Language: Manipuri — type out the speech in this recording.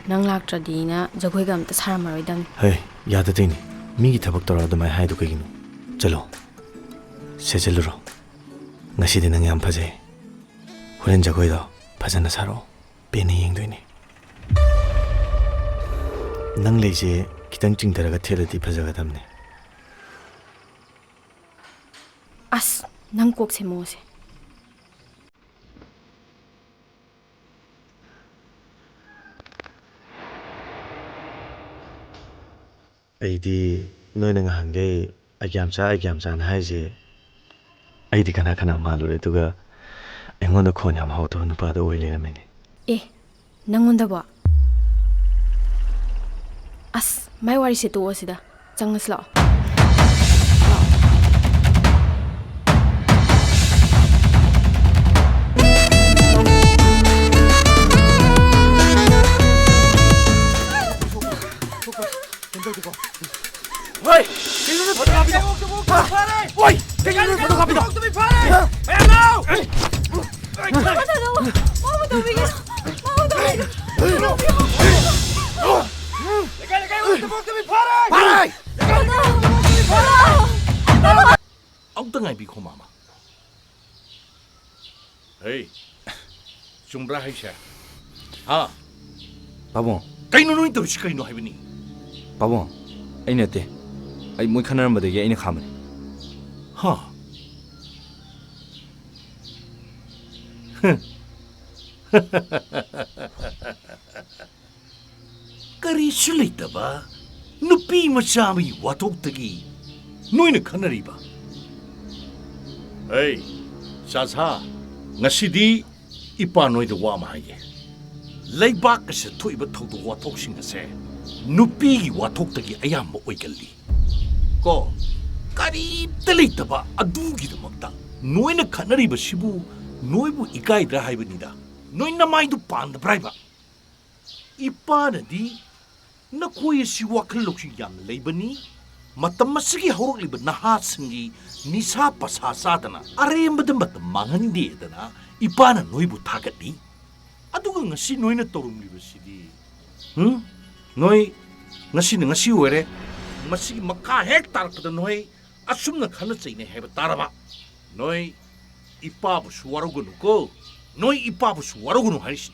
nang laktradi na jagoi ga amta saramaroi dang. Hey, yada dini. Migi thabak tora adumai haidu kaiginu. Chalo. Sejeluro. Ngasidi nang yam phajai. Horen jagoi da phajana saro. Pene yengdoini. Nang leije kitang chingdaraga theradi phajaga damne. As nang kok se mo se. Aidi noina nga hangai agyam sa na haije. Aidi kana malure tuga engonda khon yam hawto nupa da oile na meni. Nangonda ba. As mai wari se to osida. Changas lao. Oi! Kenedy photography! Oi! Kenedy photography! Ayan now! Ông ta ngay bị khô mama. Hey, Chumbra hay sao? Ha? Babong. Cái nó nói tôi cái nó hay bên này. Babong. Anh nè tê. Anh muốn khăn mà để anh khám này. Ha? Kari sulit ba? Nupi macami watok tagi. Noi na kanari ba? Hey, Shazha, ngasidi ipanoi da wa mahaye. Laibak kasi Thoiba thog da watok singa se. Nupi watok tagi ayam mo oigali. Ko, kari talita ba adugi da magta. Noi na kanari ba sibu noi bu ikai da hai banida. Noi na mai du pan da brai ba. Ipa na di na kuya si wakal si yam laibani. Matamasigi horok liba nahasingi nisa pasasatana. Are madam mangandi dana ipana noibu tagadi. Aduga ngasi noi na torum liba sidi. Noi ngasi were masigi maka hektar pada noi asum na khana chaine heba taraba. Noi ipa bu suwarugunu ko. Noi ipa bu suwarugunu harisi.